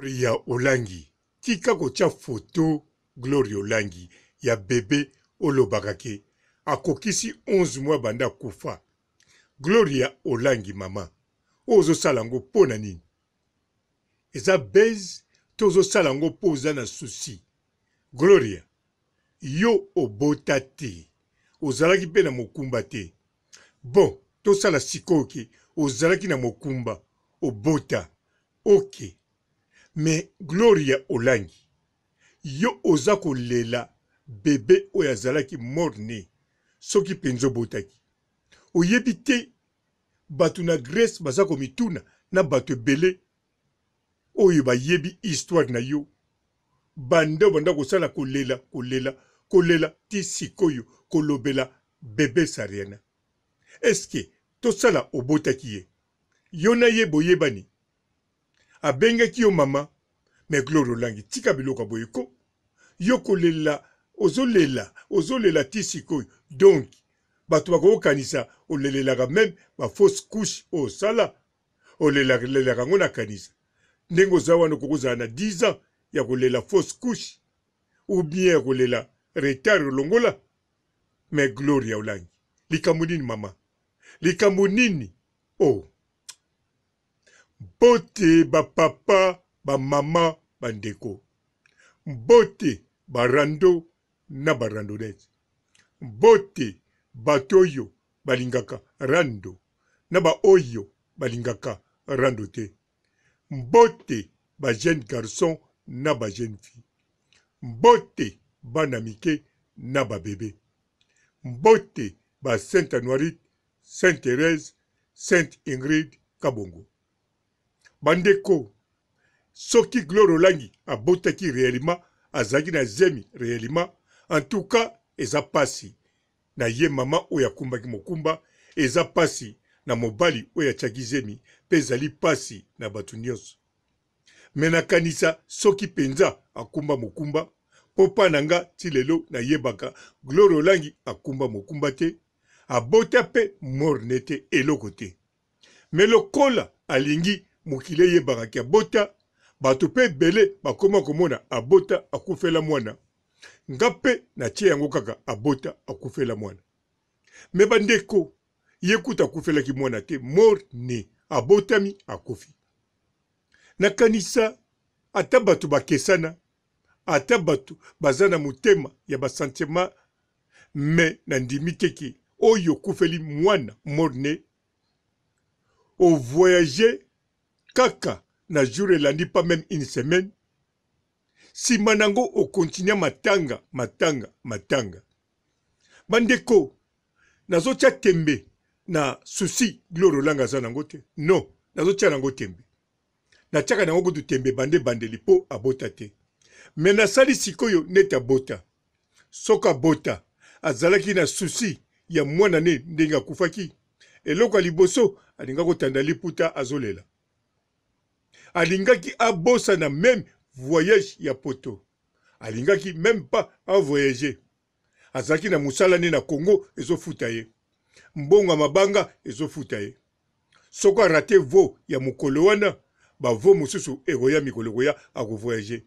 Gloria Olangi, tika kotia photo Gloria Olangi ya bébé olobakake akokisi 11 mois banda kufa. Gloria Olangi mama ozo salango pona nini? Eza base tozo salango poza na souci. Gloria yo obota te, ozalaki pe na mokumba te. Bon, to sala sikoke ozalaki na mokumba obota. Ok. Mais Gloria Olangi, yo oza kolela bébé oyo azalaki morne soki penzo botaki. Oyebi te batu na Grèce baza komituna na batu ebele oyo bayebi histoire na yo. Bande banda kosala kolela ti sikoyo kolobela bébé Sariana. Eske tosala obotaki ye? Yo na ye boyebani. Abengaki yo mama, mais Gloria Olangi tika biloko boyeko. Yo kolela, ozolela ti sikoyo. Donc, batu bako kanisa olelelaka même ba fausse couche osala. Olelaka ngona kanisa. Ndengo zawana kokozala na 10 ans ya kolela fausse couche. Ou bien kolela retard longola. Mais Gloria Olangi, likambo nini mama? Likambo nini? Oh. Bote ba papa, ba mama, bandeko. Bote barando na barandonete. Bote batoyo balingaka rando na ba oyo balingaka rando te. Bote ba jeune garçon na ba jeune fille. Bote bana mike na ba bébé. Bote ba Sainte Anoirite, Sainte Thérèse, Sainte Ingrid Kabongo. Bandeko, soki Gloria Olangi abotaki réellement, azaki na zemi réellement, en tout cas, eza pasi na ye mama oya kumbaki mokumba, eza pasi na mobali oya tchaki zemi, pe ezali pasi na batu nyonso. Mena kanisa soki penza akumba mokumba, popa nanga ti lelo na yebaka Gloria Olangi akumba mokumba te, abota pe morne te eloko te. Me lokola alingi mukile yebaka ki abota, bato pe bele bakoma komona abota akufela mwana. Nga pe na tie yango kaka abota akufela mwana. Me bandeko, yekuta akufela ki mwana te, morne abotami akufi. Na kanisa, ata batu bakesana, ata batu bazana mutema ya basantema, me nandimi teki, oyo kufeli mwana morne, au voyager kaka na jour elandi pas même une semaine. Si manango au continue matanga. Bandeko, nazo tia tembe na souci Gloria Olangi zanango te. Non, nazo tia nango tembe. Na tiaka nango kutu tembe bande lipo abota te. Mena sali sikoyo neta bota. Soka bota, azalaki na souci ya mwana ne ndenga kufaki. Eloko aliboso, alinga kotanda liputa azolela. Alingaki abosa na même voyage ya poto. Alingaki même pas à voyager. Azaki na musala ne na Congo ezofuta ye. Mbonga mabanga ezofuta ye. Soko rate vo ya mukolo wana, ba vo mususu egoya mikolo goya ako voyager.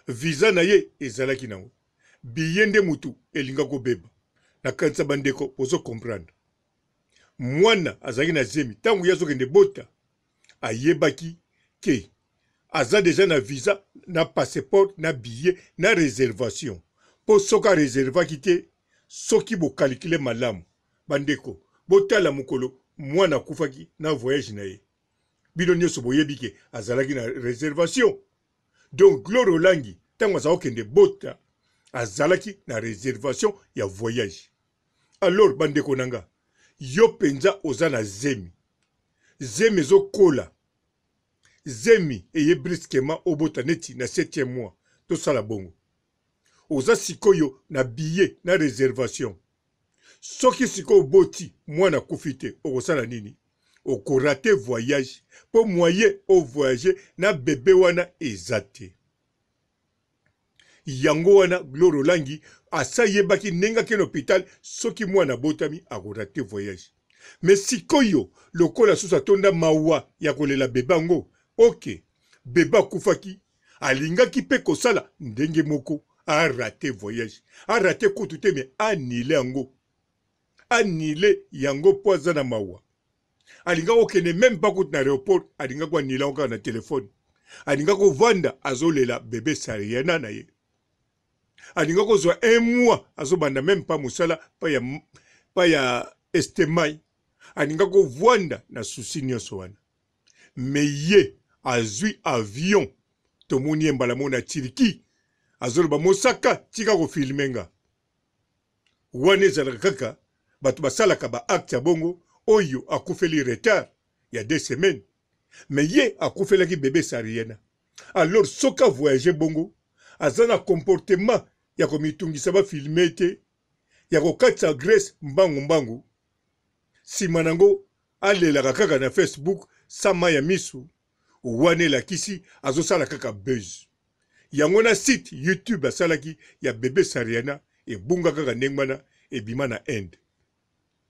Visa na ye ezalaki nango. Biyende mutu elinga ko beba. Na kanisa bandeko ozo comprendre. Mwana azaki na zemi tangu yazo kende bota. Ayebaki ke aza deja na visa, na passeport, na billet, na réservation. Po soka réservaki te, soki bo calculer malamu. Bandeko, botala mukolo, mwana kufaki na voyage na ye. Bino nyoso boyebi ke azalaki na réservation. Donc Gloria Olangi, tango azao kende bota, azalaki na réservation ya voyage. Alors bandeko nanga, yo penza oza na zemi. Zemi zo kola. Zemi eye briskema obota neti na 7e mois. To sala bongo. Oza sikoyo na billet na réservation. Soki sikoyo boti mwana kufite okosala nini? Okorate voyage. Po moyen o voyager na bébé wana ezate. Yango wana Gloria Olangi asa yebaki nenga ke l'hôpital soki mwana botami akorate voyage. Mais sikoyo lokola susa tonda mawa ya kolela bebango. Ok, bebe akufaki alingaki mpe kosala ndenge moko arate voyage arate kutu te me anile yango mpo aza na mawa alinga kokende meme mpa kutu na aéroport alinga koanila yango kaka na telefone alinga kovanda azolela bebe Sariana na ye alinga kozwa 1 mois azobanda meme mpa mosala pa ya estemai alinga kovanda na susi nyonso wana me ye azwi avion tomoni ye mbala mona Turki azoloba mosaka tika kofilme nga wana ezalaka kaka bato basalaka baacte ya bongo oyo akufeli retard ya 2 semaines me ye akufelaki bebe Sariana alors soka voyage bongo aza na comportement ya komitungisa bafilme te ya kokatisa Grèce mbangu nsima nango alelaka kaka na Facebook sama ya misu wane lakisi azosala kaka buzz yango na site YouTube asalaki ya bebe Sariana ebunga kaka ndenge wana ebima na Inde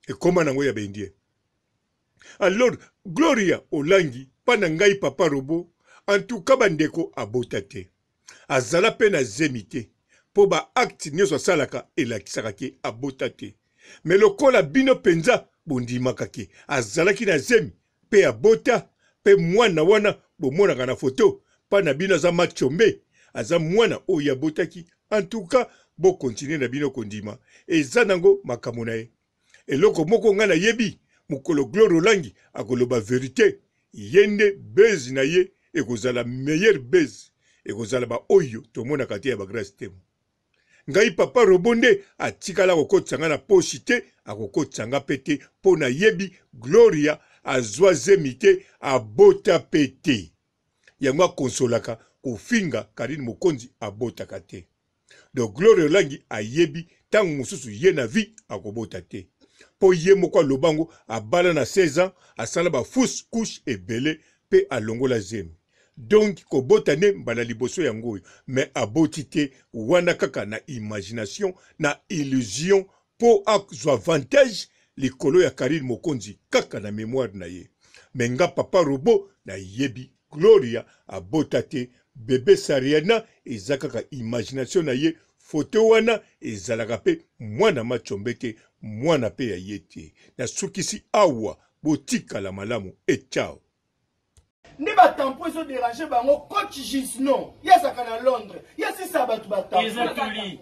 ekoma nango ya bendie alors Gloria Olangi pana ngai papa robo en tout cas bandeko abota te azala pe na zemi te po ba acte nyonso asalaka elakisaka ke abota te me lokola bino penza bondimaka ke azalaki na zemi pe abota pe mwana wana bomonaka na foto pa na bino aza machombe aza mwana oyo abotaki en tout cas bo continue na bino kondima eza nango makambo na ye eloko moko nga na yebi mokolo Gloria Olangi akoloba verite yende base na ye ekozala meilleure base ekozala ba oyo tomonaka te ya bagrâce temo ngai papa robonde atikala kokotisa nga na poshi te akokotisa nga pe te mpo na yebi Gloria azwa zemi te abota pe te yango akonsolaka kofinga Karine Mokonzi abotaka te donc Gloria Olangi ayebi ntango mosusu ye na vie akobota te po ye moko alobango abala na 16 ans asala ba fausse couche ebele pe alongola zemi donc kobota nde mbala liboso yango oyo mais aboti te wana kaka na imagination na illusion po azwa avantage likolo ya Karine Mokonzi kaka na mémoire na ye me nga papa robo na yebi Gloria abota te bebe Sariana eza kaka imagination na ye foto wana ezalaka pe mwana machombe te mwana pe ya ye te nasukisi awa botikala malamu ciao ne batampo ezo déranger bango coach Gisnon yazaka na Londres yasisa bato batampo ezatuli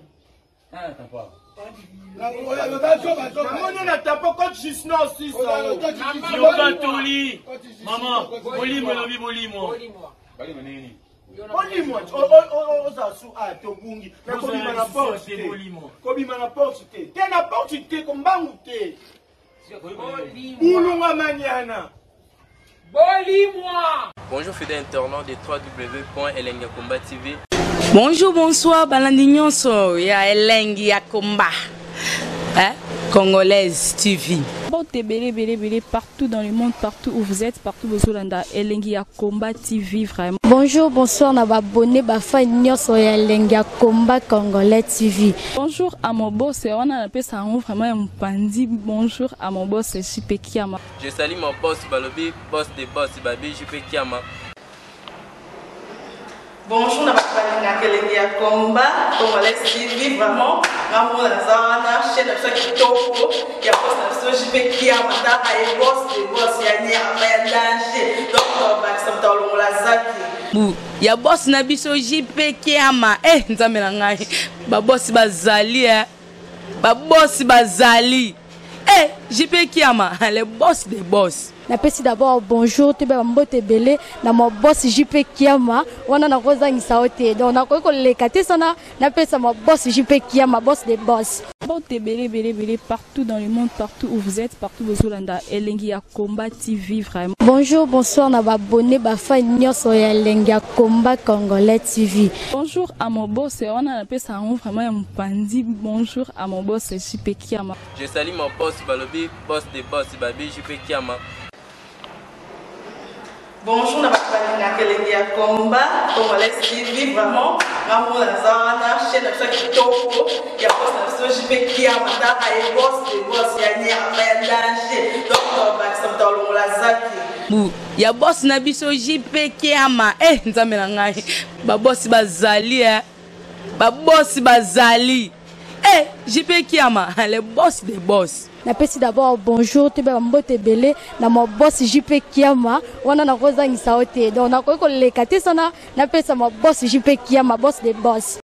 namoni na tampo coach Gisnon aussi yobatuli mama bolimo elobi bolimo nini olimo ozasu tobungi kobima na porte te na porte te kombangu te bulunga maniana. Bonjour fidèles internautes de www.elengiakomba TV. Bonjour, bonsoir, balandi nyonso ya Elengi ya Komba. Congolaise TV. Belé partout dans le monde, partout où vous êtes, partout où vous êtes, Elengi ya Komba TV vraiment. Bonjour, bonsoir, na abonné ba fa nyonso ya Elengi ya Komba Congolais TV. Bonjour à mon boss, on a appelé ça vraiment un pandi. Bonjour à mon boss, JP Kiama. Je salue mon boss Balobi, boss des boss Babi, JP Kiama. Bonjour, na bakalanga Elengi ya Komba Congolais TV vraiment. Ngamo na zana chaîne ça qui topo ya boss na JP Kiama ta ay boss des boss ya ni ya danger. Donc ba ça tolo la zaki. Ya boss na biso JP Kiama nzambe na ngai ba boss bazali ba boss bazali JP Kiama le boss des boss. Napesi d'abord bonjour te ba mbote belé na mo boss JP Kiama wana na kozangisa ote donc na ko lekate sana napesa mo boss JP Kiama boss des boss. Belé partout dans le monde, partout où vous êtes, partout où vous êtes, Elengi ya Komba TV vraiment. Bonjour, bonsoir, na abonné ba fa nyonso ya Elengi ya Komba Congolais TV. Bonjour à mon boss, on a appelé ça vraiment un pandi. Bonjour à mon boss JP Kiama. Je salue mon boss Balobi, boss des boss Babi, JP Kiama. Bonjour, na balinga kelengi ya combat, congolais TV vraiment. Ngamu na zana chaîne na chaque toko ya boss na so JP Kiama ta ay boss de boss ya nyama ya danger. Donc ba ça dans la zaki. Bu ya boss na biso JP Kiama nzambe na ngai. Ba boss bazali ba boss bazali. JP Kiama, le boss des boss. Napesi d'abord bonjour tu ba mbote belé na mo boss JP Kiama wana na kozangisa ote donc na ko lekate sana napesa mo boss JP Kiama boss des boss.